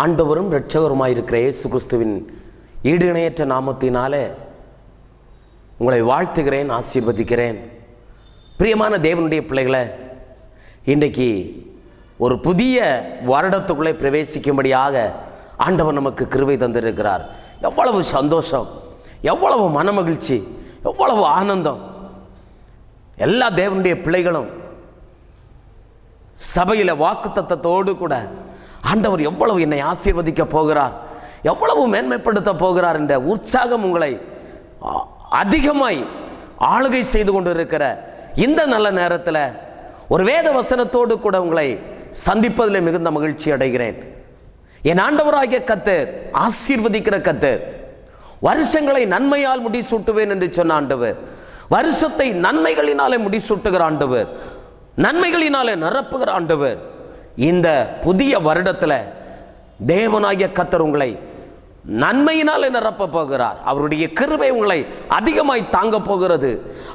ஆண்டவரும் இரட்சகருமாயிருக்கிற இயேசு கிறிஸ்துவின் ஈடு இணையற்ற நாமத்தினாலே உங்களை வாழ்த்துகிறேன், ஆசீர்வதிக்கிறேன். பிரியமான தேவனுடைய பிள்ளைகளை, இன்றைக்கு ஒரு புதிய வருடத்துக்குள்ளே பிரவேசிக்கும்படியாக ஆண்டவர் நமக்கு கிருபை தந்திருக்கிறார். எவ்வளவு சந்தோஷம், எவ்வளவு மனமகிழ்ச்சி, எவ்வளவு ஆனந்தம். எல்லா தேவனுடைய பிள்ளைகளும் சபையில் வாக்குத்தத்தத்தோடு கூட ஆண்டவர் எவ்வளவு என்னை ஆசீர்வதிக்க போகிறார், எவ்வளவு மேன்மைப்படுத்த போகிறார் என்ற உற்சாகம் உங்களை அதிகமாய் ஆளுகை செய்து கொண்டு இருக்கிற இந்த நல்ல நேரத்தில் ஒரு வேத வசனத்தோடு கூட உங்களை சந்திப்பதில் மிகுந்த மகிழ்ச்சி அடைகிறேன். என் ஆண்டவராகிய கர்த்தர், ஆசீர்வதிக்கிற கர்த்தர், வருஷங்களை நன்மையால் முடிசூட்டுவேன் என்று சொன்ன ஆண்டவர், வருஷத்தை நன்மைகளினாலே முடிசூட்டுகிற ஆண்டவர், நன்மைகளினாலே நிரப்புகிற ஆண்டவர், இந்த புதிய வருடத்தில் தேவனாகிய கர்த்தர் உங்களை நன்மையினாலே நிரப்ப போகிறார். அவருடைய கிருபை உங்களை அதிகமாய் தாங்க போகிறது.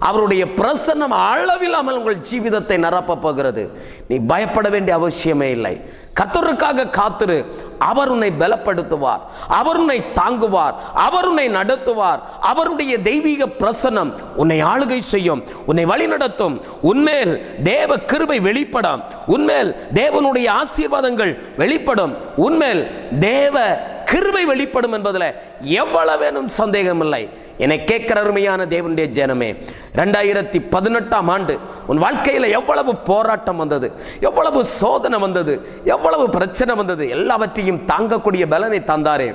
அவருடைய பிரசன்னம் அளவில்லாமல் உங்கள் ஜீவிதத்தை நிரப்ப போகிறது. நீ பயப்பட வேண்டிய அவசியமே இல்லை. கர்த்தருக்காக காத்திரு. அவர் உன்னை பலப்படுத்துவார், அவர் உன்னை தாங்குவார், அவர் உன்னை நடத்துவார். அவருடைய தெய்வீக பிரசன்னம் உன்னை ஆளுகை செய்யும், உன்னை வழிநடத்தும். உன்மேல் தேவ கிருபை வெளிப்படும், உன்மேல் தேவனுடைய ஆசீர்வாதங்கள் வெளிப்படும், உன்மேல் தேவ கிருபை வெளிப்படும் என்பதில் எவ்வளவேனும் சந்தேகம் இல்லை. என்னை கேட்கிற அருமையான தேவனுடைய ஜனமே, 2018ஆம் ஆண்டு உன் வாழ்க்கையில் எவ்வளவு போராட்டம் வந்தது, எவ்வளவு சோதனை வந்தது, எவ்வளவு பிரச்சனை வந்தது, எல்லாவற்றையும் தாங்கக்கூடிய பலனை தந்தாரே,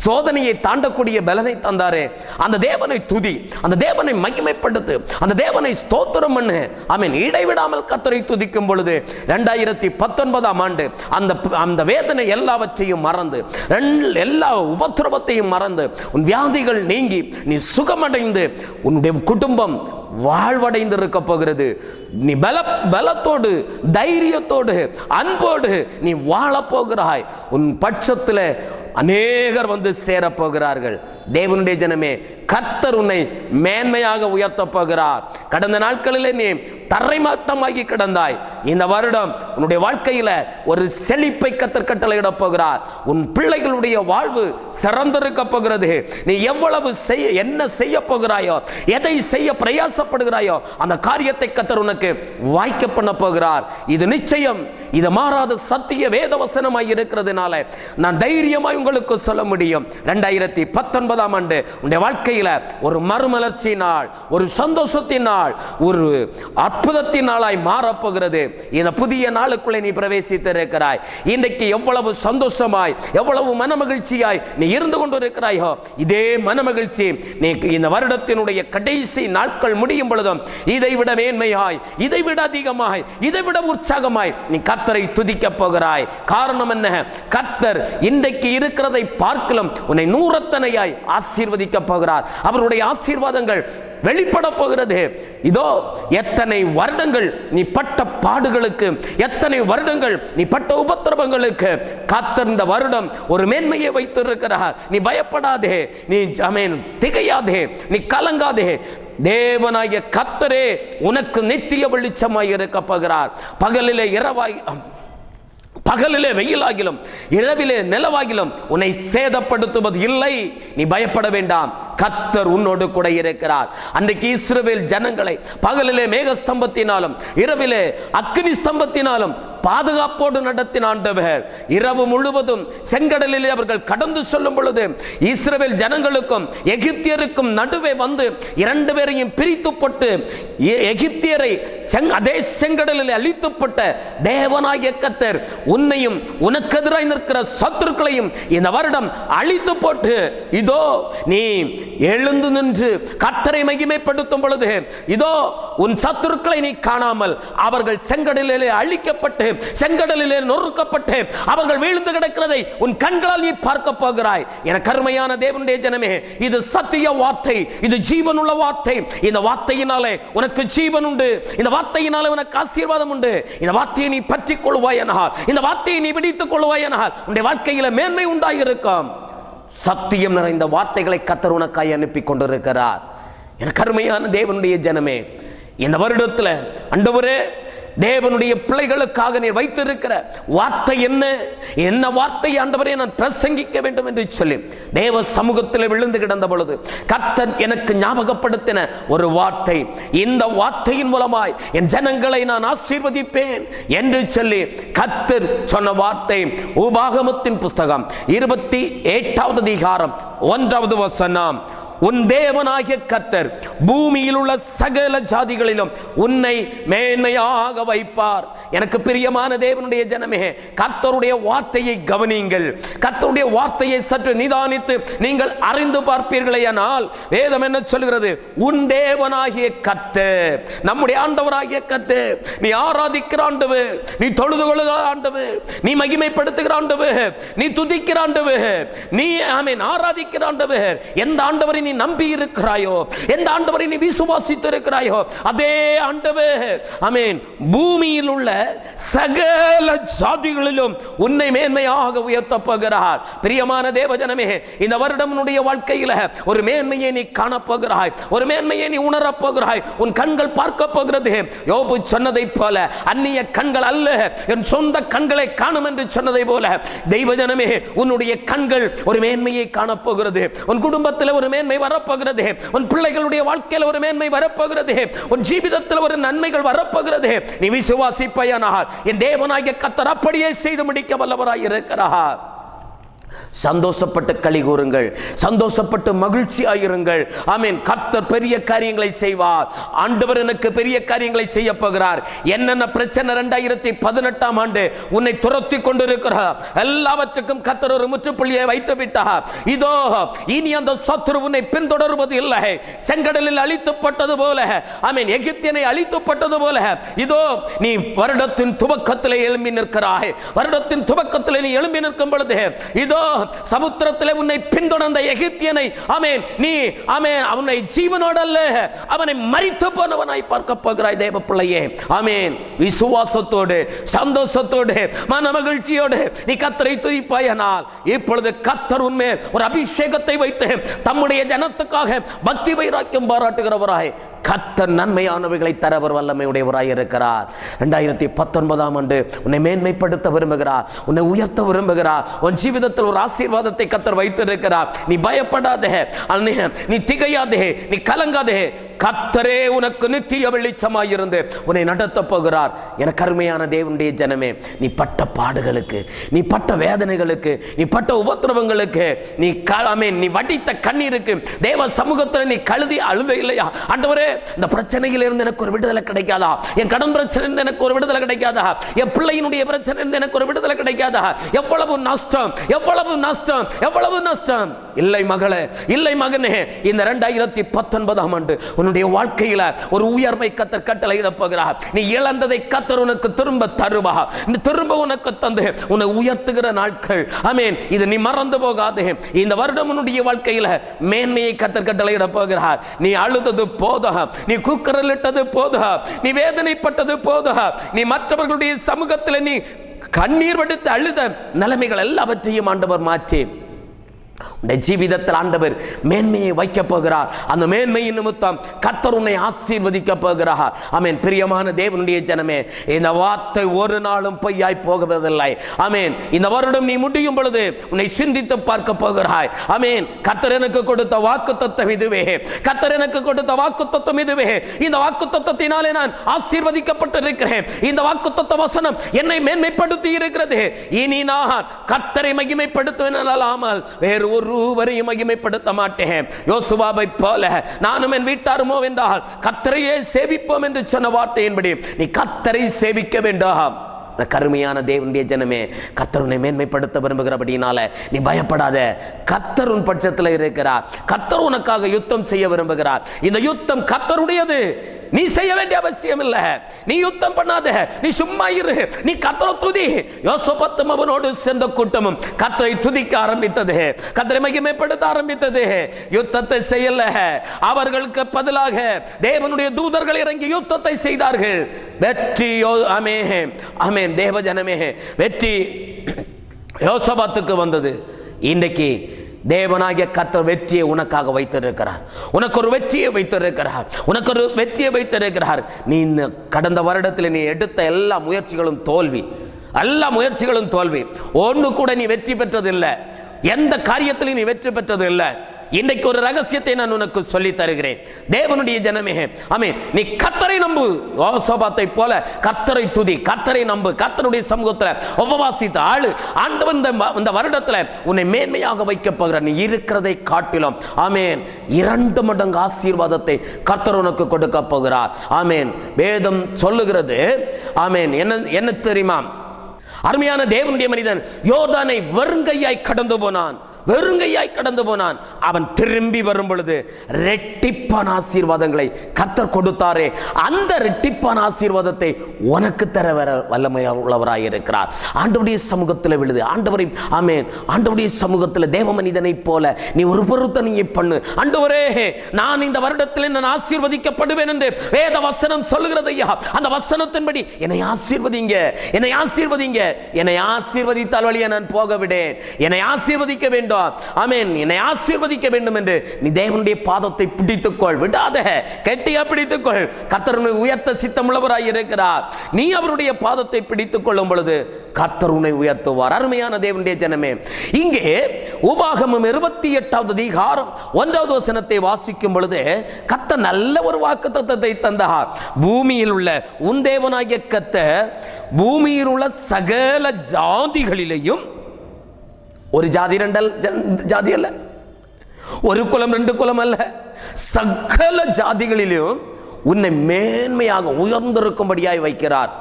சோதனையை தாண்டக்கூடிய பலனை தந்தாரே. அந்த தேவனை துதி, அந்த தேவனை மகிமைப்படுத்து, அந்த தேவனை ஸ்தோத்திரம் பண்ணு. ஆமென். இடைவிடாமல் கர்த்தரை துதிக்கும் பொழுது 2019ஆம் ஆண்டு அந்த வேதனை எல்லாவற்றையும் மறந்து, எல்லா உபத்திரவத்தையும் மறந்து, உன் வியாதிகள் நீங்கி நீ சுகமடைந்து உன்னுடைய குடும்பம் வாழ்வடைந்து இருக்க போகிறது. நீ பலத்தோடு, தைரியத்தோடு, அன்போடு நீ வாழப் போகிறாய். உன் பட்சத்தில் அநேகர் வந்து சேரப்போகிறார்கள். தேவனுடைய ஜனமே, கர்த்தர் உன்னை மேன்மையாக உயர்த்த போகிறார். கடந்த நாட்களிலே நீ தரைமட்டமாகி கிடந்தாய். இந்த வருடம் உன்னுடைய வாழ்க்கையில் ஒரு செழிப்பை கர்த்தர் கட்டளையிட போகிறார். உன் பிள்ளைகளுடைய வாழ்வு சிறந்திருக்க போகிறது. நீ எவ்வளவு என்ன செய்ய போகிறாயோ, எதை செய்ய பிரயாசப்படுகிறாயோ, அந்த காரியத்தை கர்த்தர் உனக்கு வாய்க்க பண்ண போகிறார். இது நிச்சயம், இது மாறாத சத்திய வேத வசனமாய் இருக்கிறதுனால நான் தைரியமாய் உங்களுக்கு சொல்ல முடியும். 2019ஆம் ஆண்டு உன்னுடைய வாழ்க்கையில் ஒரு மறுமலர்ச்சி நாள், ஒரு சந்தோஷத்தின் நாள், ஒரு அற்புதத்தின் நாளாய் மாறப்போகிறது. இந்த புதிய நாளுக்குள்ளே நீ பிரவேசித்திருக்கிறாய். இன்றைக்கு எவ்வளவு சந்தோஷமாய், எவ்வளவு மனமகிழ்ச்சியாய் நீ இருந்து கொண்டிருக்கிறாயோ, இதே மனமகிழ்ச்சி நீ இந்த வருடத்தினுடைய கடைசி நாட்கள் முடியும் பொழுதும் இதைவிட மேன்மையாய், இதைவிட அதிகமாய், இதைவிட உற்சாகமாய் நீ கர்த்தரை துதிக்க போகிறாய். காரணம் என்ன? கர்த்தர் இன்றைக்கு இருக்கிறதை பார்க்கலாம் உன்னை நூறத்தனையாய் ஆசீர்வதிக்க போகிறார். அவருடைய ஆசீர்வாதங்கள் வெளிப்பட போகிறது. இதோ எத்தனை வருடங்கள் நீ பட்ட பாடுகளுக்கு, எத்தனை வருடங்கள் நீ பட்ட உபத்திரவங்களுக்கு கர்த்தர் இந்த வருடம் ஒரு மேன்மையை வைத்திருக்கிறார். நீ பயப்படாதே, நீ திகையாதே, நீ கலங்காதே. தேவனாகிய கர்த்தரே உனக்கு நித்திய வெளிச்சமாய் இருக்க போகிறார். பகலிலே வெயிலாகிலும் இரவிலே நிலவாகிலும் உன்னை சேதப்படுத்துவது இல்லை. நீ பயப்பட வேண்டாம், கர்த்தர் உன்னோடு கூட இருக்கிறார். அன்றைக்கு இஸ்ரவேல் ஜனங்களை பகலிலே மேகஸ்தம்பத்தினாலும் இரவிலே அக்கினி ஸ்தம்பத்தினாலும் பாதுகாப்போடு நடத்தின ஆண்டவர். இரவு முழுவதும் செங்கடலிலே அவர்கள் கடந்து செல்லும் பொழுது இஸ்ரவேல் ஜனங்களுக்கும் எகிப்தியருக்கும் நடுவே வந்து இரண்டு பேரையும் பிரித்து போட்டு எகிப்தியரை அதே செங்கடலில் அழித்துப்பட்ட தேவனாகிய கர்த்தர் உன்னையும் உனக்கு எதிராய் நிற்கிற சத்துருக்களையும் இந்த வருடம் அழித்து போட்டு, இதோ நீ எழுந்து நின்று கர்த்தரை மகிமைப்படுத்தும் பொழுது, இதோ உன் சத்துருக்களை நீ காணாமல் அவர்கள் செங்கடலிலே அழிக்கப்பட்டு, செங்கடலிலே நொறுக்கப்பட்டு அவர்கள் வீழ்ந்து கிடக்கிறதை உன் கண்களால் நீ பார்க்க போகிறாய். என கருமையான தேவனுடைய ஜனமே, இது சத்திய வார்த்தை, இது ஜீவனுள்ள வார்த்தை. இந்த வார்த்தையினாலே உனக்கு ஜீவன் உண்டு, இந்த வார்த்தையினாலே உனக்கு ஆசீர்வாதம் உண்டு. இந்த வார்த்தையை நீ பற்றிக் கொள்வாயனால், இந்த வார்த்தையை நீ பிடித்துக் கொள்வாயனால் உன்னுடைய வாழ்க்கையில் மேன்மை உண்டாயிருக்கும். சத்தியம் நிறைந்த வார்த்தைகளை கர்த்தர் உனக்காய் அனுப்பி கொண்டிருக்கிறார். என கருமையான தேவனுடைய ஜனமே, இந்த வருடத்தில் ஆண்டவரே தேவனுடைய பிள்ளைகளுக்காக நீர் வைத்திருக்கிற வார்த்தை என்ன? என்ன வார்த்தை ஆண்டவரே நான் பிரசங்கிக்க வேண்டும் என்று சொல்லி தேவ சமூகத்தில் விழுந்து கிடந்த பொழுது கர்த்தர் எனக்கு ஞாபகப்படுத்தின ஒரு வார்த்தை, இந்த வார்த்தையின் மூலமாய் என் ஜனங்களை நான் ஆசீர்வதிப்பேன் என்று சொல்லி கர்த்தர் சொன்ன வார்த்தை உபாகமத்தின் புஸ்தகம் 28வது அதிகாரம் 1வது வசனம். உன் தேவனாகிய கர்த்தர் பூமியில் உள்ள சகல ஜாதிகளிலும் உன்னை மேன்மையாக வைப்பார். எனக்கு பிரியமான தேவனுடைய ஜனமே, கர்த்தருடைய வார்த்தையை கவனியுங்கள். கர்த்தருடைய வார்த்தையை சற்று நிதானித்து நீங்கள் அறிந்து பார்ப்பீர்களேயானால் வேதம் என்ன சொல்கிறது? உன் தேவனாகிய கர்த்தர், நம்முடைய ஆண்டவராகிய கர்த்தர், நீ ஆராதிக்கிற ஆண்டவர், நீ தொழுது கொள்ளுகிற ஆண்டவர், நீ மகிமைப்படுத்துகிற ஆண்டவர், நீ துதிக்கிற ஆண்டவர், நீ ஆமென் ஆராதிக்கிற ஆண்டவர், எந்த ஆண்டவரை நீ நம்பி இருக்கிறாயோ, எந்த ஆண்டவரை நீ விசுவாசித்து இருக்கிறாயோ, அதே ஆண்டவர் ஆமென் பூமியில் உள்ள சகல ஜாதிகளிலும் உன்னை மேன்மையாக உயர்த்தப் போகிறார். பிரியமான தேவஜனமே, இந்த வருடமுடைய வாழ்க்கையில் ஒரு மேன்மையை நீ காணப்போகிறாய், ஒரு மேன்மையை நீ உணரப் போகிறாய். உன் கண்கள் பார்க்க போகிறது. யோபு சொன்னதை போல, அந்நிய கண்கள் அல்ல என் சொந்த கண்களை காணும் என்று சொன்னதை போல தெய்வஜனமே, உன்னுடைய கண்கள் ஒரு மேன்மையை காணப்போகிறது. உன் குடும்பத்தில் ஒரு மேன்மை வரப்போகிறது. உன் பிள்ளைகளுடைய வாழ்க்கையில் ஒரு மேன்மை வரப்போகிறது. உன் ஜீவிதத்தில் ஒரு நன்மைகள் வரப்போகிறது. நீ விசுவாசிப்பாயானால் என் தேவனாகிய கர்த்தர் அப்படியே செய்து முடிக்க வல்லவராய் இருக்கிறார். சந்தோஷப்பட்டு களி கூறுங்கள், சந்தோஷப்பட்டு மகிழ்ச்சியாயிருங்கள். ஆமென். கர்த்தர் பெரிய காரியங்களை செய்வார். ஆண்டவர் எனக்கு பெரிய காரியங்களை செய்ய போகிறார். என்னென்ன பிரச்சனை 2018ஆம் ஆண்டு உன்னை துரத்தி கொண்டிருக்கிறார், எல்லாவற்றுக்கும் கர்த்தர் ஒரு முற்றுப்புள்ளியை வைத்து விட்டார். இதோ இனி அந்த சத்துரு உன்னை பின்தொடர்வது இல்லை. செங்கடலில் அழித்துப்பட்டது போல, ஆமென், எகிப்தியனை அழித்துப்பட்டது போல, இதோ நீ வருடத்தின் துவக்கத்தில் எழும்பி நிற்கிறாய். வருடத்தின் துவக்கத்தில் நீ எழும்பி நிற்கும் பொழுது இதோ சமுத்திரத்தில் உன்னை பின்தொடர்ந்த எகிப்தியனை ஆமென் நீ ஆமென் அவனை ஜீவனோடு அல்ல, அவனை மரித்து போனவனாய் பார்க்க போகிறாய் தேவ பிள்ளையே. ஆமென். விசுவாசத்தோடு, சந்தோஷத்தோடு, மன மகிழ்ச்சியோடு நீ கர்த்தரை துதிப்பாயானால் இப்பொழுது கர்த்தர் உன்மேல் ஒரு அபிஷேகத்தை வைத்து தம்முடைய ஜனத்துக்காக பக்தி வைராக்கியம் பாராட்டுகிறவராய் கர்த்தர் நன்மையானவைகளை தரவர் வல்லமையுடையவராய் இருக்கிறார். 2019ஆம் ஆண்டு உன்னை மேன்மைப்படுத்த விரும்புகிறார், உன்னை உயர்த்த விரும்புகிறார். உன் ஜீவிதத்தில் ஒரு ஆசீர்வாதத்தை கர்த்தர் வைத்திருக்கிறார். நீ பயப்படாதே, நீ திகையாதே, நீ கலங்காதே. கர்த்தரே உனக்கு நித்திய வெளிச்சமாயிருந்து உன்னை நடத்த போகிறார். எனக்கு அருமையான தேவனுடைய ஜனமே, நீ பட்ட பாடுகளுக்கு, நீ பட்ட வேதனைகளுக்கு, நீ பட்ட உபத்திரவங்களுக்கு, நீ வடித்த கண்ணீருக்கு தேவ சமூகத்தில் நீ கழுதி அழுத இல்லையா? ஆண்டவரே, இந்த பிரச்சனையில் இருந்து எனக்கு ஒரு விடுதலை கிடைக்காதா? என் கடன் பிரச்சனை இருந்து எனக்கு ஒரு விடுதலை கிடைக்காதா? என் பிள்ளையினுடைய பிரச்சனை இருந்து எனக்கு ஒரு விடுதலை கிடைக்காதா? எவ்வளவு நஷ்டம், எவ்வளவு நஷ்டம், எவ்வளவு நஷ்டம். இல்லை மகளே, இல்லை மகனே, இந்த 2019ஆம் ஆண்டு உன்னுடைய வாழ்க்கையில ஒரு உயர்வை கர்த்தர் கட்டளையிட போகிறார். நீ இழந்ததை கர்த்தர் உனக்கு திரும்ப தருவார். திரும்ப உனக்கு தந்து உன்னை உயர்த்துகிற நாட்கள். ஆமென். இது நீ மறந்து போகாதே. இந்த வருடம் உன்னுடைய வாழ்க்கையில மேன்மையை கர்த்தர் கட்டளையிட போகிறார். நீ அழுதது போதும், நீ கூக்குரலிட்டது போதும், நீ வேதனைப்பட்டது போதும், நீ மற்றவர்களுடைய சமூகத்தில் நீ கண்ணீர் வடித்து அழுத நிலைமைகள் எல்லாவற்றையும் ஆண்டவர் மாற்றி உன்னுடைய ஜீவிதத்தில் ஆண்டவர் மேன்மையை வைக்க போகிறார். அந்த மேன்மையின் நிமித்தம் கர்த்தர் உன்னை ஆசீர்வதிக்க போகிறார். ஆமென். பிரியமான தேவனுடைய ஜனமே, இந்த வார்த்தை ஒரு நாளும் பொய்யாய் போவதில்லை. ஆமென். இந்த வருடம் நீ முடியும் பொழுது உன்னை சிந்தித்து பார்க்க போகிறாய். ஆமென். கர்த்தர் எனக்கு கொடுத்த வாக்குத்தத்தம் இதுவே, கர்த்தர் எனக்கு கொடுத்த வாக்குத்தத்தம் இதுவே. இந்த வாக்குத்தத்தத்தினாலே நான் ஆசீர்வதிக்கப்பட்டிருக்கிறேன். இந்த வாக்குத்தத்த வசனம் என்னை மேன்மைப்படுத்தி இருக்கிறது. இனி நான் கர்த்தரை மகிமைப்படுத்துவேன் அல்லாமல் வேறு ஒருவரையும் மகிமைப்படுத்த மாட்டேன். யோசுவாவை போல நானும் என் வீட்டாருமோ என்றால் கர்த்தரையே சேவிப்போம் என்று சொன்ன வார்த்தையின்படி நீ கர்த்தரை சேவிக்க வேண்டாம். கருமையான தேவனுடைய ஜனமே, கர்த்தர் உன்னை மேன்மைப்படுத்த விரும்புகிறபடினால நீ பயப்படாத. கர்த்தர் உன் பட்சத்தில் இருக்கிறார். கர்த்தர் உனக்காக யுத்தம் செய்ய விரும்புகிறார். இந்த யுத்தம் கர்த்தருடையது. நீ செய்ய வேண்டிய அவசியம் இல்லை. நீ யுத்தம் பண்ணாத, நீ சும்மா இரு, நீ கர்த்தரை துதி. யோசபாத்தும் அவனோடு சேர்ந்த கூட்டமும் கர்த்தரை துதிக்க ஆரம்பித்தது, கர்த்தரை மகிமைப்படுத்த ஆரம்பித்தது. யுத்தத்தை செய்யல, அவர்களுக்கு பதிலாக தேவனுடைய தூதர்கள் இறங்கி யுத்தத்தை செய்தார்கள். வெற்றி ஆமென், ஆமென். தேவ ஜனமே, வெற்றி யோசபாத்துக்கு வந்தது. இன்றைக்கு தேவனாகிய கர்த்தர் வெற்றியை உனக்காக வைத்திருக்கிறார். உனக்கு ஒரு வெற்றியை வைத்திருக்கிறார். உனக்கு ஒரு வெற்றியை வைத்திருக்கிறார். நீ இந்த கடந்த வருடத்தில் நீ எடுத்த எல்லா முயற்சிகளும் தோல்வி. எல்லா முயற்சிகளும் தோல்வி. ஒன்று கூட நீ வெற்றி பெற்றதில்லை. எந்த காரியத்திலும் நீ வெற்றி பெற்றதில்லை. இன்றைக்கு ஒரு ரகசியத்தை நான் உனக்கு சொல்லி தருகிறேன். தேவனுடைய ஜனமே, ஆமென், நீ கர்த்தரை நம்பு. யோசபாத்தை போல கர்த்தரை துதி, கர்த்தரை நம்பு. கர்த்தருடைய சமூகத்தில் உபவாசித்து ஆளு. ஆண்டவன் இந்த வருடத்தில் உன்னை மேன்மையாக வைக்க போகிறார். நீ இருக்கிறதை காட்டிலும், ஆமென், 2 மடங்கு ஆசீர்வாதத்தை கர்த்தர் உனக்கு கொடுக்க போகிறார். ஆமென். வேதம் சொல்லுகிறது, ஆமென், என்ன தெரியுமா? அருமையான தேவனுடைய மனிதன் யோர்தானை வெறுங்கையாய் கடந்து போனான். வெறுங்கையாய் கடந்து போனான். அவன் திரும்பி வரும் பொழுது ரெட்டிப்பான ஆசீர்வாதங்களை கர்த்தர் கொடுத்தாரே, அந்த ரெட்டிப்பான ஆசீர்வாதத்தை உனக்கு தர வல்லமை உள்ளவராய் இருக்கிறார். ஆண்டவருடைய சமூகத்தில் விழுது. ஆண்டவரை, ஆமென், ஆண்டவருடைய சமூகத்தில் தேவ மனிதனை போல நீ ஒரு பொருத்தனையை பண்ணு. ஆண்டவரே, நான் இந்த வருடத்தில் நான் ஆசீர்வதிக்கப்படுவேன் என்று வேத வசனம் சொல்லுகிறது ஐயா. அந்த வசனத்தின்படி என்னை ஆசீர்வதிங்க, என்னை ஆசீர்வதிங்க. என்னை ஆசீர்வதித்தால் வழியா நான் போக விடேன். என்னை ஆசீர்வதிக்க வேண்டும். ஆமென். என்னை ஆசீர்வதிக்க வேண்டும் என்று நீ தேவனுடைய பாதத்தை பிடித்துக்கொள். விடாத, கெட்டியா பிடித்துக்கொள். கர்த்தர் உன்னை உயர்த்த சித்தமுள்ளவராய் இருக்கிறார். நீ அவருடைய பாதத்தை பிடித்துக் கொள்ளும் பொழுது கர்த்தர் உன்னை உயர்த்துவார். அருமையான தேவனுடைய ஜனமே, இங்கே உபாகமம் 28வது அதிகாரம் 1வது வசனத்தை வாசிக்கும் பொழுது கர்த்தர் நல்ல ஒரு வாக்குத்தத்தத்தை தந்தார். பூமியில் உள்ள உன் தேவனாகிய கர்த்தர் பூமியில் உள்ள சகல ஜாதிகளிலேயும், ஒரு ஜாதி 2 ஜாதி அல்ல, ஒரு குலம் 2 குலம் அல்ல, சகல ஜாதிகளிலும் உன்னை மேன்மையாக உயர்ந்திருக்கும்படியாய் வைக்கிறார்.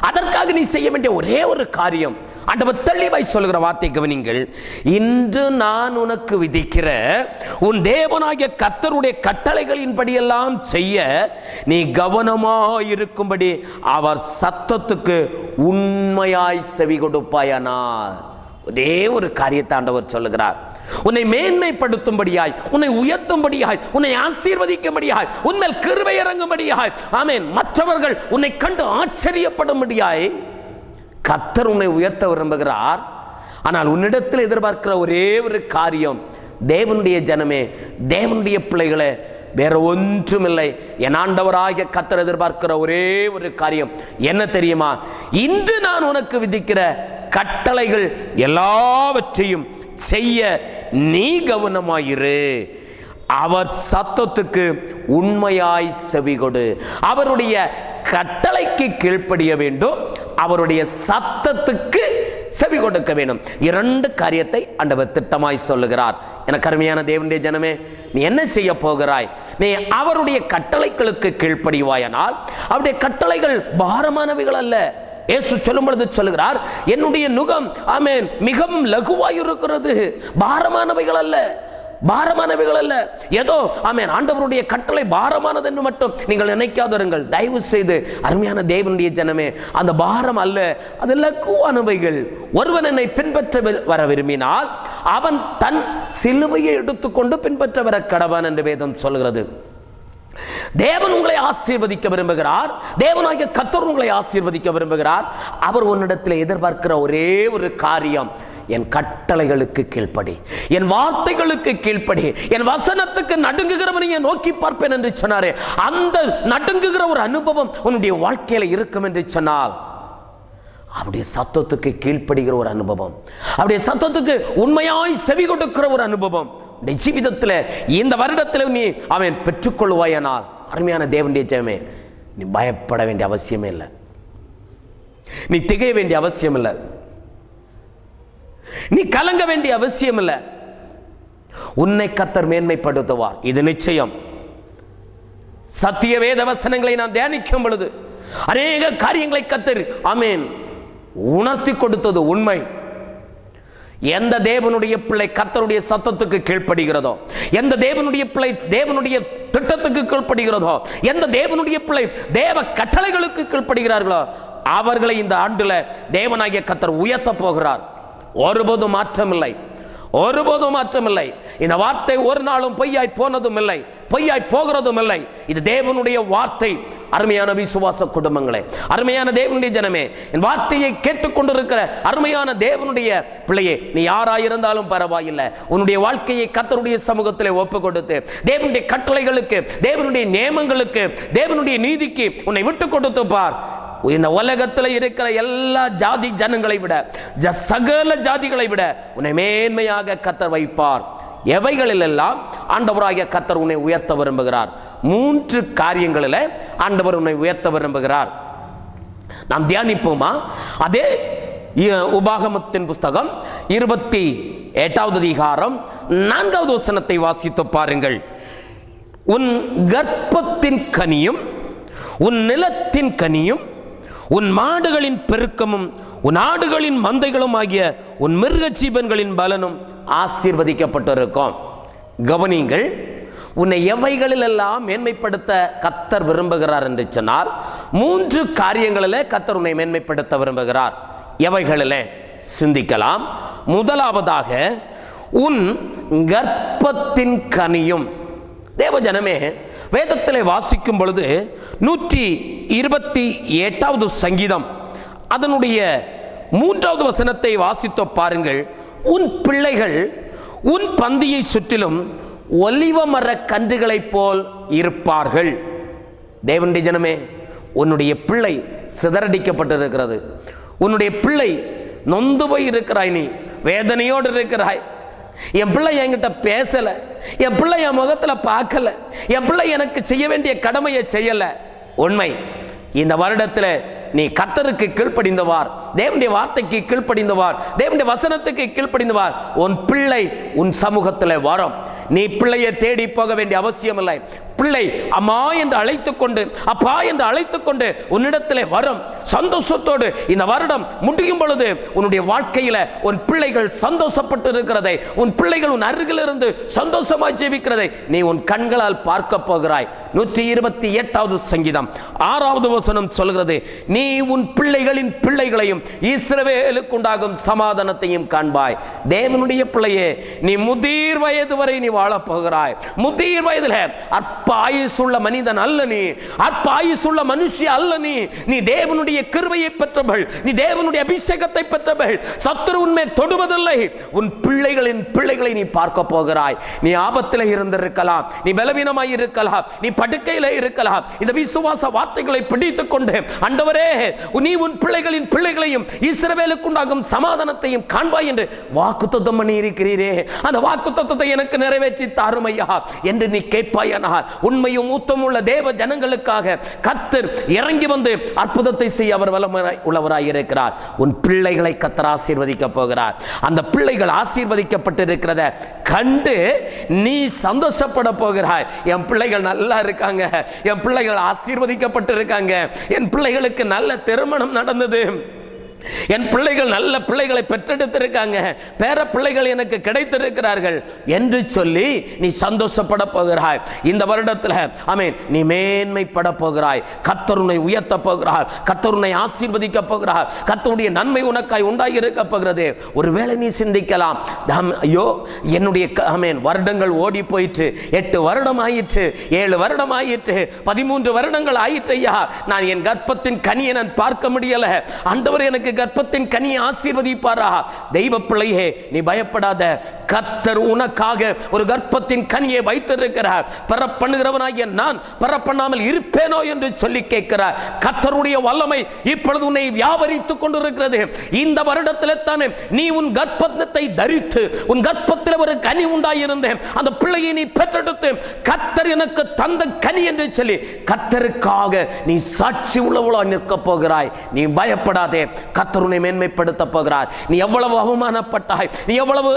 அதற்காக நீ செய்ய வேண்டிய ஒரே ஒரு காரியம், ஆண்டவர் தெளிவாய் சொல்கிற வார்த்தை கவனிங்கள். இன்று நான் உனக்கு விதிக்கிற உன் தேவனாகிய கர்த்தருடைய கட்டளைகளின்படியெல்லாம் செய்ய நீ கவனமாயிருக்கும்படி அவர் சத்தத்துக்கு உண்மையாய் செவி கொடுப்பாயானார். ஒரே ஒரு காரியத்தை ஆண்டவர் சொல்லுகிறார். உன்னை மேன்மைப்படுத்தும்படியாய், உன்னை உயர்த்தும்படியாய், உன்னை ஆசீர்வதிக்கும்படியாய், உன்மேல் கிருபை இறங்கும்படியாய், ஆமென், மற்றவர்கள் உன்னை கண்டு ஆச்சரியப்படும்படியாய் கர்த்தர் உன்னை உயர்த்த விரும்புகிறார். ஆனால் உன்னிடத்தில் எதிர்பார்க்கிற ஒரே ஒரு காரியம், தேவனுடைய ஜனமே, தேவனுடைய பிள்ளைகளே, வேற ஒன்றுமில்லை. என் ஆண்டவராகிய கர்த்தர் எதிர்பார்க்கிற ஒரே ஒரு காரியம் என்ன தெரியுமா? இன்று நான் உனக்கு விதிக்கிற கட்டளைகள் எல்லாவற்றையும் செய்ய நீ கவனமாயிரு. அவர் சத்தத்துக்கு உண்மையாய் செவி கொடு. அவருடைய கட்டளைக்கு கீழ்ப்படிய வேண்டும். அவருடைய சத்தத்துக்கு செவி கொடுக்க வேண்டும். 2 காரியத்தை ஆண்டவர் திட்டமாய் சொல்லுகிறார். எனக்கு அருமையான தேவனுடைய ஜனமே, நீ என்ன செய்ய போகிறாய்? நீ அவருடைய கட்டளைகளுக்கு கீழ்ப்படிவாயானால், அவருடைய கட்டளைகள் பாரமானவைகள் அல்ல. இயேசு சொல்லும் பொழுது சொல்லுகிறார், என்னுடைய நுகம், ஆமென், மிகவும் லகுவாய் இருக்கிறது, பாரமானவைகள் அல்ல, பாரமானவைகள் அல்ல. ஏதோ, ஆமென், ஆண்டவருடைய கட்டளை பாரமானது என்று மட்டும் நீங்கள் நினைக்காதீர்கள். தயவு செய்து அருமையான தேவனுடைய ஜனமே, அந்த பாரம் அல்ல, அது லகுவானவைகள். ஒருவன் என்னை பின்பற்ற வர விரும்பினால் அவன் தன் சிலுவையை எடுத்துக்கொண்டு பின்பற்ற வர கடவான் என்று வேதம் சொல்கிறது. தேவன் உங்களை ஆசீர்வதிக்க விரும்புகிறார். தேவனாகிய கர்த்தர் உங்களை ஆசீர்வதிக்க விரும்புகிறார். அவர் உன்னிடத்தில் எதிர்பார்க்கிற ஒரே ஒரு காரியம், என் கட்டளைகளுக்கு கீழ்ப்படி, என் வார்த்தைகளுக்கு கீழ்ப்படி, என் வசனத்துக்கு நடுங்குகிறவனை நோக்கி பார்ப்பேன் என்று சொன்னாரே, அந்த நடுங்குகிற ஒரு அனுபவம் உன்னுடைய வாழ்க்கையில இருக்கும் என்று சொன்னால், அவருடைய சத்தத்துக்கு கீழ்ப்படுகிற ஒரு அனுபவம், அவருடைய சத்தத்துக்கு உண்மையாய் செவி கொடுக்கிற ஒரு அனுபவம் ஜீவிதத்தில் இந்த வருடத்தில் நீ அவன் பெற்றுக்கொள்வாயானால், அருமையான தேவனுடைய ஜெயமே, நீ பயப்பட வேண்டிய அவசியமே இல்லை. நீ திகைய வேண்டிய அவசியம் இல்லை. நீ கலங்க வேண்டிய அவசியம் இல்லை. உன்னை கர்த்தர் மேன்மைப்படுத்துவார், இது நிச்சயம். சத்திய வேத வசனங்களை நான் தியானிக்கும் பொழுது அநேக காரியங்களை கர்த்தர், ஆமென், உணர்த்தி கொடுத்தது உண்மை. எந்த தேவனுடைய பிள்ளை கர்த்தருடைய சத்தத்துக்கு கீழ்ப்படுகிறதோ, எந்த தேவனுடைய பிள்ளை தேவனுடைய திட்டத்துக்கு கீழ்ப்படுகிறதோ, எந்த தேவனுடைய பிள்ளை தேவ கட்டளைகளுக்கு கீழ்ப்படுகிறார்களோ, அவர்களை இந்த ஆண்டுல தேவனாகிய கர்த்தர் உயர்த்த போகிறார். ஒருபோதும் மாற்றமில்லை, ஒருபோதும் மாற்றமில்லை. இந்த வார்த்தை ஒரு நாளும் பொய்யாய் போனதும் இல்லை, பொய்யாய் போகிறதும் இல்லை. இது தேவனுடைய வார்த்தை. அருமையான விசுவாச குடும்பங்களே, அருமையான தேவனுடைய ஜனமே, என் வார்த்தையை கேட்டுக்கொண்டிருக்கிற அருமையான தேவனுடைய பிள்ளையே, நீ யாராயிருந்தாலும் பரவாயில்லை, உன்னுடைய வாழ்க்கையை கர்த்தருடைய சமூகத்திலே ஒப்பு கொடுத்து தேவனுடைய கட்டளைகளுக்கு, தேவனுடைய நியமங்களுக்கு, தேவனுடைய நீதிக்கு உன்னை விட்டு கொடுத்து பார். இந்த உலகத்தில் இருக்கிற எல்லா ஜாதி ஜனங்களை விட, சகல ஜாதிகளை விட உன்னை மேன்மையாக கர்த்தர் வைப்பார். எவைகளில் எல்லாம் ஆண்டவராகிய கர்த்தர் உன்னை உயர்த்த விரும்புகிறார்? 3 காரியங்களில் ஆண்டவர் உன்னை உயர்த்த விரும்புகிறார். நாம் தியானிப்போமா? அதே உபாகமத்தின் புஸ்தகம் 28வது அதிகாரம் 4வது வசனத்தை வாசித்து பாருங்கள். உன் கர்ப்பத்தின் கனியும் உன் நிலத்தின் கனியும் உன் மாடுகளின் பெருக்கமும் உன் ஆடுகளின் மந்தைகளும் ஆகிய உன் மிருக ஜீவன்களின் பலனும் ஆசீர்வதிக்கப்பட்டிருக்கும். கவனிங்கள், உன்னை எவைகளில் எல்லாம் மேன்மைப்படுத்த கர்த்தர் விரும்புகிறார் என்று சொன்னால் 3 காரியங்களிலே கர்த்தர் உன்னை மேன்மைப்படுத்த விரும்புகிறார். எவைகளிலே சிந்திக்கலாம். முதலாவதாக, உன் கர்ப்பத்தின் கனியும். தேவஜனமே, வேதத்திலே வாசிக்கும் பொழுது 128வது சங்கீதம் அதனுடைய 3வது வசனத்தை வாசித்து பாருங்கள். உன் பிள்ளைகள் உன் பந்தியை சுற்றிலும் ஒலிவ மர கன்றுகளைப் போல் இருப்பார்கள். தேவனுடைய ஜனமே, உன்னுடைய பிள்ளை சிதறடிக்கப்பட்டிருக்கிறது. உன்னுடைய பிள்ளை நொந்து போய் இருக்கிறாய், நீ வேதனையோடு இருக்கிறாய். என் பிள்ளை என்கிட்ட பேசலை, என் பிள்ளை என் முகத்தில் பார்க்கல, என் பிள்ளை எனக்கு செய்ய வேண்டிய கடமையை செய்யலை. உண்மை, இந்த வருடத்தில் நீ கர்த்தருக்கு கீழ்ப்படிந்தவார், தேவனுடைய வார்த்தைக்கு கீழ்ப்படிந்தவார், தேவனுடைய வசனத்துக்கு கீழ்ப்படிந்தவார், உன் பிள்ளை உன் சமூகத்தில் வரும். நீ பிள்ளையை தேடி போக வேண்டிய அவசியம் இல்லை. பிள்ளை அம்மா என்று அழைத்துக் கொண்டு, அப்பா என்று அழைத்துக் கொண்டு உன்னிடத்திலே வரும். சந்தோஷத்தோடு இந்த வருடம் முடியும் பொழுது உன்னுடைய வாழ்க்கையில உன் பிள்ளைகள் சந்தோஷப்பட்டு இருக்கிறதை, உன் பிள்ளைகள் உன் அருகில் இருந்து சந்தோஷமாய் ஜீவிக்கிறதை நீ உன் கண்களால் பார்க்க போகிறாய். 128வது சங்கீதம் 6வது வசனம் சொல்கிறது, நீ உன் பிள்ளைகளின் பிள்ளைகளையும் இஸ்ரவேலுக்கு உண்டாகும் சமாதானத்தையும் காண்பாய். தேவனுடைய பிள்ளையே, நீ முதிர் வயது வரை நீ வாழப் போகிறாய். முதிர் வயதில் அற்ப ஆயுசுள்ள மனிதன் அல்ல நீ, அற்ப ஆயுசுள்ள மனுஷி அல்ல நீ. நீ தேவனுடைய கிருபையை பெற்றவள், நீ தேவனுடைய அபிஷேகத்தை பெற்றவள். சத்துரு உன்மேல் தொடுவதில்லை. உன் பிள்ளைகளின் பிள்ளைகளை நீ பார்க்க போகிறாய். நீ ஆபத்தில் இருந்திருக்கலாம், நீ பலவீனமாய் இருக்கலாம், நீ படுக்கையில் இருக்கலாம். இந்த விசுவாச வார்த்தைகளை பிடித்துக் கொண்டு, ஆண்டவரே, நீ உன் பிள்ளைகளின் பிள்ளைகளையும் இஸ்ரவேலுக்கு உண்டாகும் சமாதானத்தையும் காண்பாய் என்று வாக்குத்தத்தம் பண்ணி இருக்கிறீரே, அந்த வாக்குத்தத்தத்தை எனக்கு நிறைவேற்றி தாரும் ஐயா என்று நீ கேட்பாயானால், உண்மையும் ஊத்தமுள்ள தேவ ஜனங்களுக்காக கர்த்தர் இறங்கி வந்து அற்புதத்தை செய்ய அவர் வல்லமை உள்ளவராய் இருக்கிறார். உன் பிள்ளைகளை கர்த்தர் ஆசீர்வதிக்க போகிறார். அந்த பிள்ளைகள் ஆசீர்வதிக்கப்பட்டிருக்கிறத கண்டு நீ சந்தோஷப்பட போகிறாய். என் பிள்ளைகள் நல்லா இருக்காங்க, என் பிள்ளைகள் ஆசீர்வதிக்கப்பட்டு இருக்காங்க, என் பிள்ளைகளுக்கு நல்ல திருமணம் நடந்தது, என் பிள்ளைகள் நல்ல பிள்ளைகளை பெற்றெடுத்திருக்காங்க, பேர பிள்ளைகள் எனக்கு கிடைத்திருக்கிறார்கள் என்று சொல்லி நீ சந்தோஷப்பட போகிறாய். இந்த வருடத்தில் ஆமென், நீ மேன்மைப்பட போகிறாய். கர்த்தர் உன்னை உயர்த்த போகிறார், கர்த்தர் உன்னை ஆசீர்வதிக்க போகிறார், கர்த்தருடைய நன்மை உனக்காய் உண்டாகி இருக்க போகிறது. ஒருவேளை நீ சிந்திக்கலாம், ஐயோ என்னுடைய ஆமென் வருடங்கள் ஓடி போயிற்று, 8 வருடம் ஆயிற்று, 7 வருடம் ஆயிற்று, 13 வருடங்கள் ஆயிற்று ஐயா, நான் என் கர்ப்பத்தின் கனியை நான் பார்க்க முடியல. ஆண்டவர் எனக்கு கர்ப்பத்தின் கனியை ஆசீர்வதிப்பாரா? தெய்வ பிள்ளையே, நீ பயப்படாத. கர்த்தர் உனக்காக ஒரு கர்ப்பத்தின் கனியை வைத்திருக்கிறார். பெறப்பண்ணுகிறவனாகிய நான் பெறப்பண்ணாமல் இருப்பேனோ என்று சொல்லி கேட்கிறார். கர்த்தருடைய வல்லமை இப்பொழுது உன்னை வியாபரித்துக் கொண்டிருக்கிறது. இந்த வருடத்தில் தானே நீ உன் கர்ப்பத்தை தரித்து, உன் கர்ப்பத்தில் ஒரு கனி உண்டாயிருந்தேன், அந்த பிள்ளையை நீ பெற்றெடுத்து கர்த்தர் எனக்கு தந்த கனி என்று சொல்லி கர்த்தருக்காக நீ சாட்சி உள்ளவளாய் நிற்க போகிறாய். நீ பயப்படாதே, கர்த்தர் உன்னை மேன்மைப்படுத்த போகிறார். நீ எவ்வளவு அவமானப்பட்டாய், நீ எவ்வளவு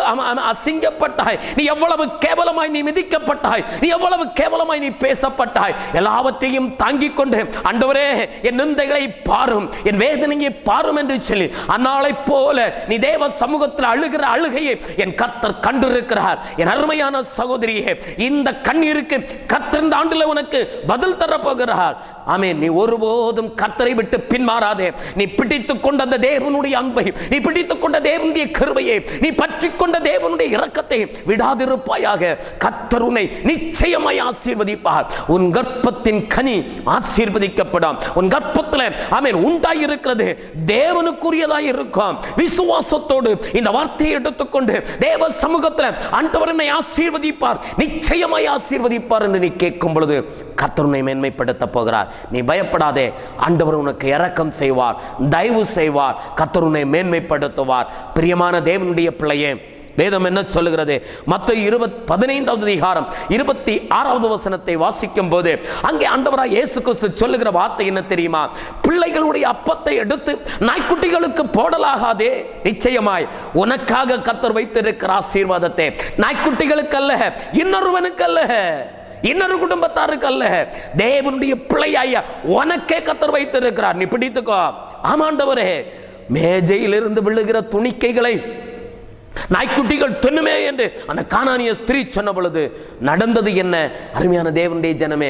அசிங்கப்பட்டாய், நீ எவ்வளவு கேவலமாய் நீ மிதிக்கப்பட்டாய், நீ எவ்வளவு கேவலமாய் நீ பேசப்பட்டாய், எல்லாவற்றையும் தாங்கிக் கொண்டு ஆண்டவரே என் நிந்தைகளை பாரும், என் வேதனையை பாரும் என்று சொல்லி அந்நாளை போல நீ தேவ சமூகத்தில் அழுகிற அழுகையை என் கர்த்தர் கண்டிருக்கிறார். என் அருமையான சகோதரியே, இந்த கண்ணீருக்கு கர்த்தர் இந்த ஆண்டில் உனக்கு பதில் தர போகிறார். ஆமென். நீ ஒருபோதும் கர்த்தரை விட்டு பின்மாறாதே. நீ பிடித்துக் கொண்ட அந்த தேவனுடைய அன்பை, நீ பிடித்துக் கொண்ட தேவனுடைய கிருபையை, நீ பற்றிக் கொண்ட தேவனுடைய இரக்கத்தை விடாதிருப்பாயாக. கர்த்தர் உன்னை நிச்சயமாய் ஆசீர்வதிப்பார். உன் கர்ப்பத்தின் கனி ஆசீர்வதிக்கப்படும். உன் கர்ப்பத்தில் ஆமென் உண்டாயிருக்கிறது தேவனுக்குரியதாய் இருக்கும். விசுவாசத்தோடு இந்த வார்த்தையை எடுத்துக்கொண்டு தேவ சமூகத்தில் ஆண்டவர் என்னை ஆசீர்வதிப்பார், நிச்சயமாய் ஆசீர்வதிப்பார் என்று நீ கேட்கும் பொழுது கர்த்தர் உன்னை மேன்மைப்படுத்த போகிறார். நீ பயப்படாதே. ஆண்டவர் உனக்கு இரக்கம் செய்வார், தயவு செய்வார், கர்த்தர் உன்னை மேன்மைப்படுத்துவார். பிரியமான தேவனுடைய பிள்ளையே, வேதம் என்ன சொல்லுகிறது? மத்தேயு 15வது அதிகாரம் 26வது வசனத்தை வாசிக்கும் போது அங்கே ஆண்டவராய் இயேசு கிறிஸ்து சொல்லுகிற வார்த்தை என்ன தெரியுமா? பிள்ளைகளுடைய அப்பத்தை எடுத்து நாய்க்குட்டிகளுக்கு போடலாகாதே. நிச்சயமாய் உனக்காக கர்த்தர் வைத்திருக்கிற ஆசீர்வாதத்தை நாய்க்குட்டிகளுக்கு அல்ல, இன்னொருவனுக்கு அல்ல, இன்னொரு குடும்பத்தாருக்கு அல்ல, தேவனுடைய பிள்ளையாய உனக்கே கர்த்தர் வைத்திருக்கிறார். நீ பிடித்துக்கோ. ஆமாண்டவரே, மேஜையிலிருந்து விழுகிற துணிக்கைகளை நாய்க்குட்டிகள் தின்னுமே என்று அந்த கானானிய ஸ்திரீ சொன்ன பொழுது நடந்தது என்ன? அருமையான தேவனுடைய ஜனமே,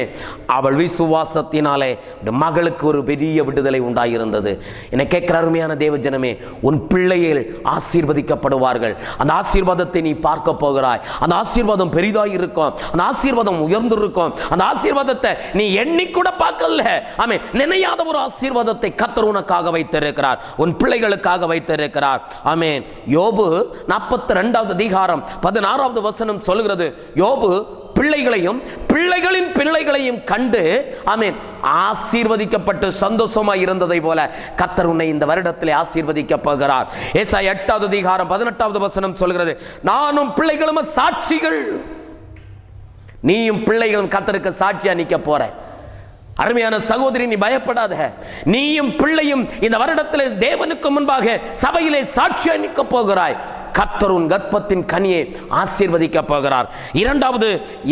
அவள் விசுவாசத்தினாலே மகளுக்கு ஒரு பெரிய விடுதலை உண்டாயிருந்தது. என்னை கேட்கிற அருமையான தேவ ஜனமே, உன் பிள்ளைகள் ஆசீர்வதிக்கப்படுவார்கள். அந்த ஆசீர்வாதத்தை நீ பார்க்க போகிறாய். அந்த ஆசீர்வாதம் பெரிதாய் இருக்கும், அந்த ஆசீர்வாதம் உயர்ந்திருக்கும். அந்த ஆசீர்வாதத்தை நீ எண்ணிக்கூட பார்க்கல. ஆமென். நினையாத ஒரு ஆசீர்வாதத்தை கர்த்தர் உனக்காக வைத்திருக்கிறார், உன் பிள்ளைகளுக்காக வைத்திருக்கிறார். ஆமென். யோபு 42வது அதிகாரம் 16வது வசனம் சொல்கிறது, யோபு பிள்ளைகளையும் பிள்ளைகளின் பிள்ளைகளையும் கண்டு ஆமென் ஆசீர்வதிக்கப்பட்டு சந்தோஷமாய் இருந்ததை போல கர்த்தர் உன்னை இந்த வருடத்திலே ஆசீர்வதிக்க போகிறார். ஏசாயா 8வது அதிகாரம் 18வது வசனம் சொல்கிறது, நானும் பிள்ளைகளும் சாட்சிகள். நீயும் பிள்ளைகளும் கர்த்தருக்கு சாட்சியா நிற்க போற. அருமையான சகோதரி, நீ பயப்படாத. நீயும் பிள்ளையும் இந்த வருடத்தில் தேவனுக்கு முன்பாக சபையிலே சாட்சியா நிற்க போகிறாய். கர்த்தர் உன் கர்ப்பத்தின் கனியை ஆசீர்வதிக்க போகிறார். இரண்டாவது,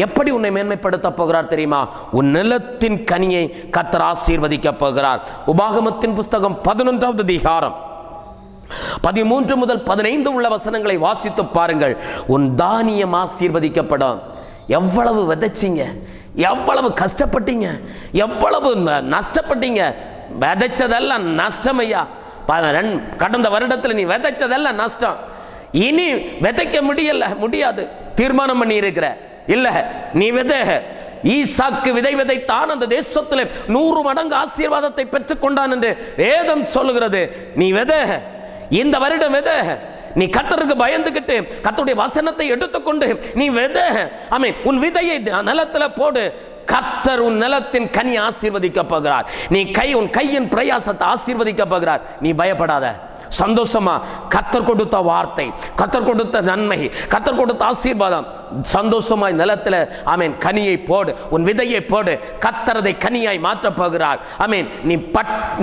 எப்படி உன்னை மேன்மைப்படுத்த போகிறார் தெரியுமா? உன் நிலத்தின் கனியை கர்த்தர் ஆசீர்வதிக்க போகிறார். உபாகமத்தின் புஸ்தகம் 11வது அதிகாரம் 13 முதல் 15 உள்ள வசனங்களை வாசித்து பாருங்கள். உன் தானியம் ஆசீர்வதிக்கப்படும். எவ்வளவு விதைச்சிங்க, எவ்வளவு கஷ்டப்பட்டீங்க, எவ்வளவு நஷ்டப்பட்டீங்க. விதைச்சதெல்லாம் நஷ்டம் ஐயா. கடந்த வருடத்தில் நீ விதைச்சதெல்லாம் நஷ்டம். இனி விதைக்க முடியாது தீர்மானம் பண்ணி இருக்கிற இல்ல. நீ விதை. ஈசாக்கு விதை விதைத்தான், அந்த தேசத்தில் 100 மடங்கு ஆசீர்வாதத்தை பெற்றுக் கொண்டான் என்று வேதம் சொல்லுகிறது. நீ விதை. இந்த வருடம் விதை. நீ கர்த்தருக்கு பயந்துகிட்டு கர்த்தருடைய வசனத்தை எடுத்துக்கொண்டு நீ விதை. ஆமென். உன் விதையை நிலத்தில் போடு. கர்த்தர் உன் நிலத்தின் கனி ஆசீர்வதிக்க போகிறார். உன் கையின் பிரயாசத்தை ஆசீர்வதிக்க போகிறார். நீ பயப்படாத. சந்தோஷமா கர்த்தர் கொடுத்த வார்த்தை, கர்த்தர் கொடுத்த நன்மை, கர்த்தர் கொடுத்த ஆசீர்வாதம் சந்தோஷமாய் நிலத்தில் ஆமென் கனியை போடு. உன் விதையை போடு. கர்த்தர் அதை கனியாய் மாற்ற போகிறார். ஆமென்.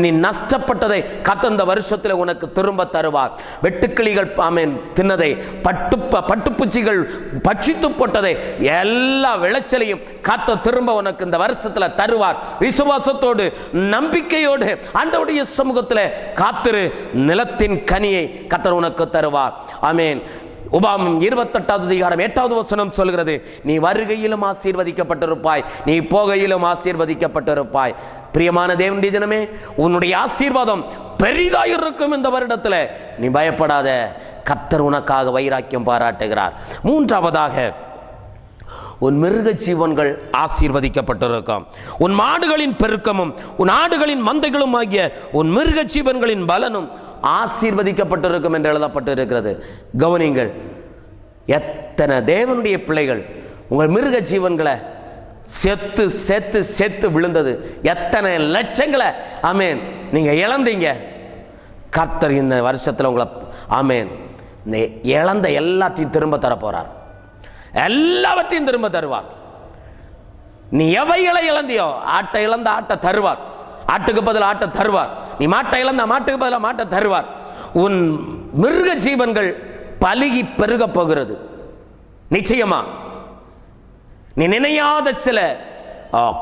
நீ நஷ்டப்பட்டதை கர்த்தர் இந்த வருஷத்தில் உனக்கு திரும்ப தருவார். வெட்டுக்கிளிகள் ஆமென் தின்னதை, பட்டுப்பூச்சிகள் பட்சித்து போட்டதை, எல்லா விளைச்சலையும் கர்த்தர் திரும்ப உனக்கு இந்த வருஷத்தில் தருவார். விசுவாசத்தோடு நம்பிக்கையோடு ஆண்டவருடைய சமூகத்தில் காத்திரு. நிலத்தின் கனியை கர்த்தர் உனக்கு தருவார். ஆமென். உபாகமம் 28வது அதிகாரம் 8வது வசனம் சொல்கிறது, நீ வருகையிலும் ஆசீர்வதிக்கப்பட்டிருப்பாய், நீ போகையிலும் ஆசீர்வதிக்கப்பட்டிருப்பாய். பிரியமான தேவனுடைய ஜனமே, உன்னுடைய ஆசீர்வாதம் பெரிதாயிருக்கும் இந்த வருடத்தில். நீ பயப்படாத. கர்த்தர் உனக்காக வைராக்கியம் பாராட்டுகிறார். மூன்றாவதாக, உன் மிருக ஜீவன்கள் ஆசீர்வதிக்கப்பட்டிருக்கும். உன் மாடுகளின் பெருக்கமும் உன் ஆடுகளின் மந்தைகளும் ஆகிய உன் மிருக ஜீவன்களின் பலனும் ஆசீர்வதிக்கப்பட்டிருக்கும் என்று எழுதப்பட்டிருக்கிறது. கவனிங்கள், எத்தனை தேவனுடைய பிள்ளைகள் உங்கள் மிருக ஜீவன்களை செத்து செத்து செத்து விழுந்தது. எத்தனை லட்சங்களை ஆமேன் நீங்க இழந்தீங்க. கர்த்தர் இந்த வருஷத்தில் உங்களை ஆமேன் இழந்த எல்லாத்தையும் திரும்ப தர போறார். எல்லாவற்றையும் திரும்ப தருவார். நீ எவைகளை இழந்தியோ, ஆட்டை இழந்த ஆட்டை தருவார், ஆட்டுக்கு பதில் ஆட்டை தருவார். நீ மாட்டை இழந்த மாட்டுக்கு பதில் மாட்டை தருவார். உன் மிருக ஜீவன்கள் பலுகி பெருக போகிறது. நிச்சயமா நீ நினையாத சில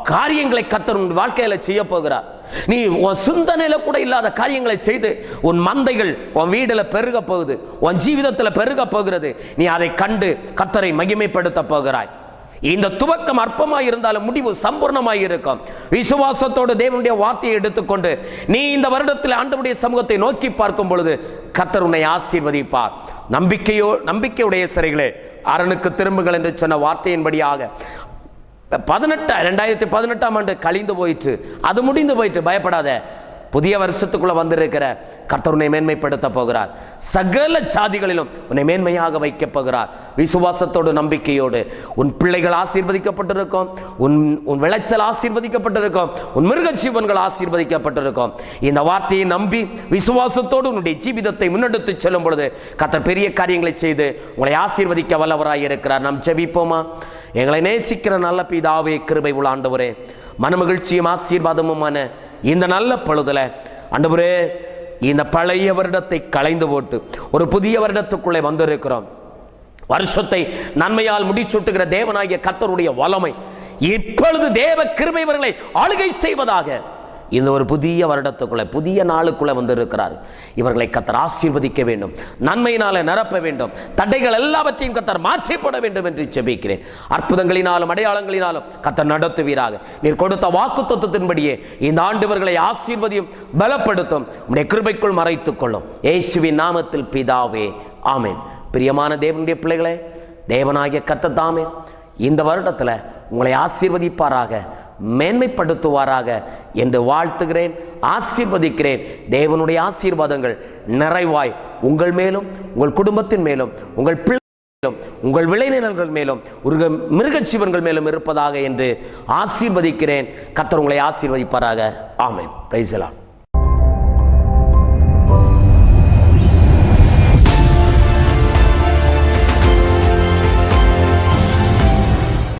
காரியங்களை கர்த்தர் உன் வாழ்க்கையில செய்ய போகிறார். நீ உன் சிந்தனையில கூட இல்லாத காரியங்களை செய்து உன் மந்தைகள் உன் வீடுல பெருக போகுது, உன் ஜீவிதத்தில் பெருக போகிறது. நீ அதை கண்டு கர்த்தரை மகிமைப்படுத்த போகிறாய். இந்த துவக்கம் அற்பமாய் இருந்தாலும் முடிவு சம்பூர்ணமாய் இருக்கும். விசுவாசத்தோடு தேவனுடைய வார்த்தையை எடுத்துக்கொண்டு நீ இந்த வருடத்தில் ஆண்டவருடைய சமூகத்தை நோக்கி பார்க்கும் பொழுது கர்த்தர் உன்னை ஆசீர்வதிப்பார். நம்பிக்கையுடைய சிறைகளே அரணுக்கு திரும்புங்கள் என்று சொன்ன வார்த்தையின்படியாக 2018ஆம் ஆண்டு கழிந்து போயிற்று, அது முடிந்து போயிற்று. பயப்படாத, புதிய வருஷத்துக்குள்ள வந்திருக்கிற கர்த்தர் உன்னை மேன்மைப்படுத்த போகிறார். சகல ஜாதிகளிலும் உன்னை மேன்மையாக வைக்க போகிறார். விசுவாசத்தோடு நம்பிக்கையோடு உன் பிள்ளைகள் ஆசீர்வதிக்கப்பட்டிருக்கும், உன் விளைச்சல் ஆசீர்வதிக்கப்பட்டிருக்கும், உன் மிருக ஜீவன்கள் ஆசீர்வதிக்கப்பட்டிருக்கும். இந்த வார்த்தையை நம்பி விசுவாசத்தோடு உன்னுடைய ஜீவிதத்தை முன்னெடுத்து செல்லும் பொழுது கர்த்தர் பெரிய காரியங்களை செய்து உங்களை ஆசீர்வதிக்க வல்லவராய் இருக்கிறார். நாம் ஜெபிப்போமா? எங்களை நேசிக்கிற நல்ல பிதாவே, கிருபை உள்ள ஆண்டவரே, மனமகிழ்ச்சியும் ஆசீர்வாதமுமான இந்த நல்ல பொழுதுல ஆண்டவரே, இந்த பழைய வருடத்தை களைந்து போட்டு ஒரு புதிய வருடத்துக்குள்ளே வந்திருக்கிறோம். வருஷத்தை நன்மையால் முடிசூட்டுகிற தேவனாகிய கர்த்தருடைய வல்லமை இப்பொழுது தேவ கிருபை இவர்களை ஆளுகை செய்வதாக. இந்த ஒரு புதிய வருடத்துக்குள்ளே புதிய நாளுக்குள்ளே வந்திருக்கிறார். இவர்களை கர்த்தர் ஆசீர்வதிக்க வேண்டும், நன்மையினால நிரப்ப வேண்டும், தடைகள் எல்லாவற்றையும் கர்த்தர் மாற்றி போட வேண்டும் என்று ஜெபிக்கிறேன். அற்புதங்களினாலும் அடையாளங்களினாலும் கர்த்தர் நடத்துவீராக. நீர் கொடுத்த வாக்குத்தத்தத்தின்படியே இந்த ஆண்டு இவர்களை ஆசீர்வதியும் பலப்படுத்தும். உம்முடைய கிருபைக்குள் மறைத்துக் கொள்ளும். இயேசுவின் நாமத்தில் பிதாவே, ஆமென். பிரியமான தேவனுடைய பிள்ளைகளே, தேவனாகிய கர்த்தர் தாமே இந்த வருடத்தில் உங்களை ஆசீர்வதிப்பாராக, மேன்மைப்படுத்துவாராக என்று வாழ்த்துகிறேன், ஆசீர்வதிக்கிறேன். தேவனுடைய ஆசீர்வாதங்கள் நிறைவாய் உங்கள் மேலும், உங்கள் குடும்பத்தின் மேலும், உங்கள் பிள்ளைகளும், உங்கள் விளைநிலங்கள் மேலும், மிருக ஜீவன்கள் மேலும் இருப்பதாக என்று ஆசீர்வதிக்கிறேன். கர்த்தர் உங்களை ஆசீர்வதிப்பாராக. ஆமென். Praise the Lord.